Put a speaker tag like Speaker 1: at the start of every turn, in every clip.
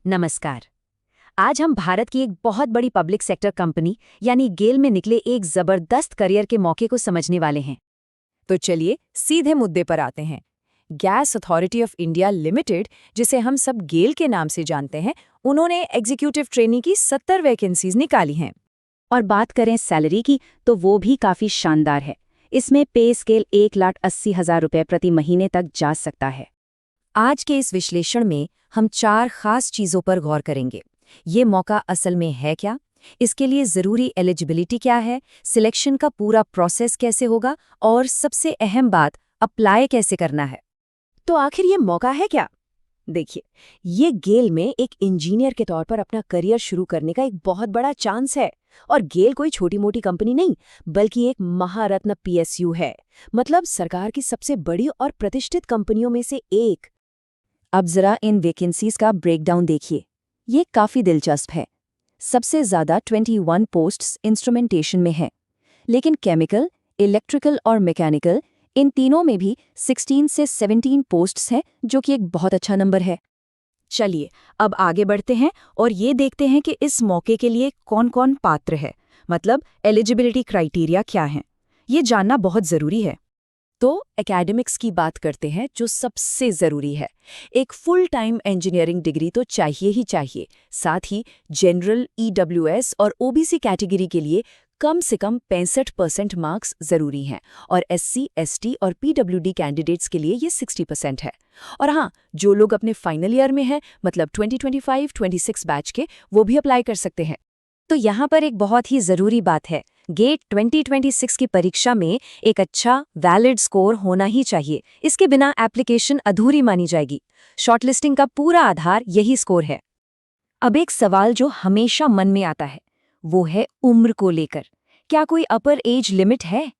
Speaker 1: नमस्कार। आज हम भारत की एक बहुत बड़ी पब्लिक सेक्टर कंपनी यानी गेल में निकले एक जबरदस्त करियर के मौके को समझने वाले हैं।
Speaker 2: तो चलिए सीधे मुद्दे पर आते हैं। Gas authority of India limited, जिसे हम सब गेल के नाम से जानते हैं, उन्होंने एग्जीक्यूटिव ट्रेनी की 70 वैकेंसीज निकाली हैं।
Speaker 1: और बात करें सैलरी की तो वो भी काफी शानदार है। इसमें पे स्केल 1,80,000 रुपये प्रति महीने तक जा सकता है।
Speaker 2: आज के इस विश्लेषण में हम 4 खास चीज़ों पर गौर करेंगे। ये मौका असल में है क्या? इसके लिए ज़रूरी एलिजिबिलिटी क्या है? सिलेक्शन का पूरा प्रोसेस कैसे होगा? और सबसे अहम बात, अप्लाई कैसे करना है?
Speaker 1: तो आखिर ये मौका है क्या? देखिए, ये गेल में एक इंजीनियर के तौर पर अपना करियर शुरू करने का एक बहुत बड़ा चांस है। और गेल कोई छोटी मोटी कंपनी नहीं, बल्कि एक महारत्न पीएसयू है। मतलब सरकार की सबसे बड़ी और प्रतिष्ठित कंपनियों में से एक।
Speaker 2: अब जरा इन वैकेंसीज का ब्रेकडाउन देखिए। ये काफ़ी दिलचस्प है। सबसे ज़्यादा 21 पोस्ट्स इंस्ट्रूमेंटेशन में हैं, लेकिन केमिकल, इलेक्ट्रिकल और मैकेनिकल, इन तीनों में भी 16 से 17 पोस्ट्स हैं, जो कि एक बहुत अच्छा नंबर है।
Speaker 1: चलिए, अब आगे बढ़ते हैं और ये देखते हैं कि इस मौके के लिए कौन-कौन पात्र है। मतलब एलिजिबिलिटी क्राइटेरिया क्या हैं। ये जानना बहुत ज़रूरी है।
Speaker 2: तो एकेडमिक्स की बात करते हैं, जो सबसे ज़रूरी है। एक फुल टाइम इंजीनियरिंग डिग्री तो चाहिए ही चाहिए। साथ ही जनरल, ईडब्ल्यूएस और ओबीसी कैटेगरी के लिए कम से कम 65% मार्क्स ज़रूरी हैं, और एससी, एसटी और पीडब्ल्यूडी कैंडिडेट्स के लिए ये 60% है। और हाँ, जो लोग अपने फाइनल ईयर में हैं, मतलब 2025-26 बैच के, वो भी अप्लाई कर सकते हैं।
Speaker 1: तो यहाँ पर एक बहुत ही ज़रूरी बात है। गेट 2026 की परीक्षा में एक अच्छा वैलिड स्कोर होना ही चाहिए। इसके बिना एप्लीकेशन अधूरी मानी जाएगी। शॉर्टलिस्टिंग का पूरा आधार यही स्कोर है। अब एक सवाल जो हमेशा मन में आता है, वो है उम्र को लेकर। क्या कोई अपर एज लिमिट है?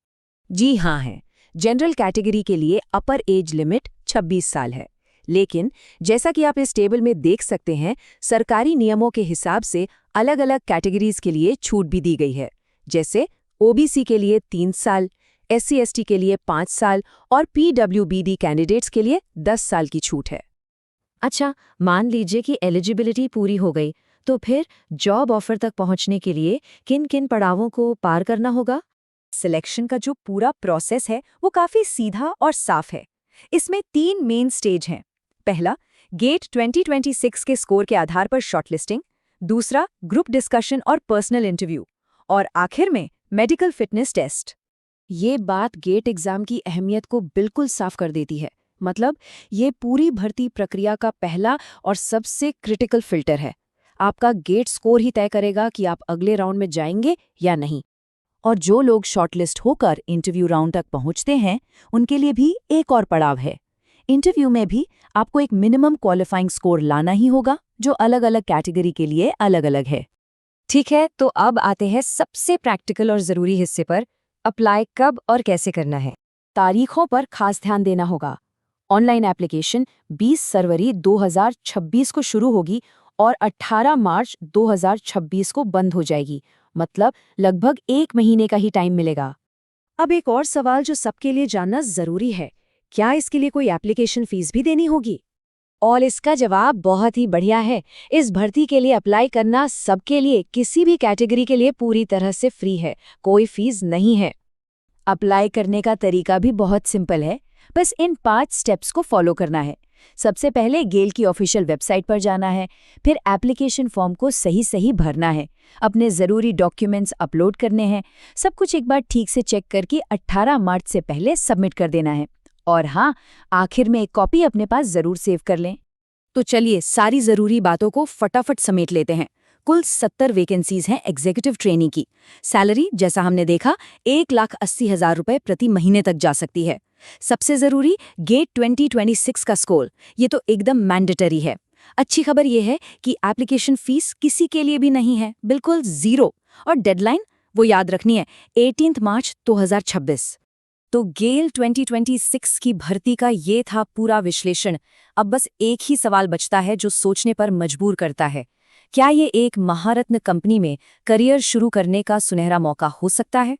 Speaker 2: जी हाँ है। जनरल कैटेगरी के लिए अपर एज लिमिट 26 साल है। लेकिन जैसा कि आप इस टेबल में देख सकते हैं, सरकारी नियमों के हिसाब से अलग-अलग कैटेगरीज के लिए छूट भी दी गई है। जैसे ओबीसी के लिए 3 साल, एससी एसटी के लिए 5 साल और पीडब्ल्यूबीडी कैंडिडेट्स के लिए 10 साल की छूट है।
Speaker 1: अच्छा, मान लीजिए कि एलिजिबिलिटी पूरी हो गई, तो फिर जॉब ऑफर तक पहुंचने के लिए किन-किन पड़ावों को पार करना होगा?
Speaker 2: सिलेक्शन का जो पूरा प्रोसेस है, वो काफी सीधा और साफ है। इसमें 3 मेन स्टेज हैं। पहला, गेट 2026 के स्कोर के आधार पर शॉर्टलिस्टिंग। दूसरा, ग्रुप डिस्कशन और पर्सनल इंटरव्यू। और आखिर में मेडिकल फिटनेस टेस्ट।
Speaker 1: ये बात गेट एग्जाम की अहमियत को बिल्कुल साफ कर देती है। मतलब ये पूरी भर्ती प्रक्रिया का पहला और सबसे क्रिटिकल फिल्टर है। आपका गेट स्कोर ही तय करेगा कि आप अगले राउंड में जाएंगे या नहीं।
Speaker 2: और जो लोग शॉर्टलिस्ट होकर इंटरव्यू राउंड तक पहुंचते हैं, उनके लिए भी एक और पड़ाव है। इंटरव्यू में भी आपको एक मिनिमम क्वालिफाइंग स्कोर लाना ही होगा, जो अलग-अलग कैटेगरी के लिए अलग-अलग है।
Speaker 1: ठीक है, तो अब आते हैं सबसे प्रैक्टिकल और ज़रूरी हिस्से पर। अप्लाई कब और कैसे करना है?
Speaker 2: तारीखों पर खास ध्यान देना होगा। ऑनलाइन एप्लीकेशन 20 फरवरी 2026 को शुरू होगी और 18 मार्च 2026 को बंद हो जाएगी। मतलब लगभग 1 महीने का ही टाइम मिलेगा।
Speaker 1: अब एक और सवाल जो सबके लिए जानना ज़रूरी है, क्या इसके लिए कोई एप्लीकेशन फीस भी देनी होगी? और इसका जवाब बहुत ही बढ़िया है। इस भर्ती के लिए अप्लाई करना सबके लिए, किसी भी कैटेगरी के लिए पूरी तरह से फ्री है। कोई फीस नहीं है।
Speaker 2: अप्लाई करने का तरीका भी बहुत सिंपल है। बस इन 5 स्टेप्स को फॉलो करना है। सबसे पहले गेल की ऑफिशियल वेबसाइट पर जाना है। फिर एप्लीकेशन फॉर्म को सही भरना है। अपने ज़रूरी डॉक्यूमेंट्स अपलोड करने हैं। सब कुछ एक बार ठीक से चेक करके 18 मार्च से पहले सबमिट कर देना है। और हाँ, आखिर में एक कॉपी अपने पास ज़रूर सेव कर लें। तो चलिए सारी ज़रूरी बातों को फटाफट समेट लेते हैं। कुल 70 वैकेंसीज हैं एग्जीक्यूटिव ट्रेनी की। सैलरी जैसा हमने देखा 1,80,000 रुपये प्रति महीने तक जा सकती है। सबसे ज़रूरी, गेट 2026 का स्कोर, ये तो एकदम मैंडेटरी है। अच्छी खबर ये है कि एप्लीकेशन फीस किसी के लिए भी नहीं है, बिल्कुल ज़ीरो। और डेडलाइन वो याद रखनी है, 18 मार्च 2026। तो गेल 2026 की भर्ती का ये था पूरा विश्लेषण। अब बस एक ही सवाल बचता है जो सोचने पर मजबूर करता है। क्या ये एक महारत्न कंपनी में करियर शुरू करने का सुनहरा मौका हो सकता है?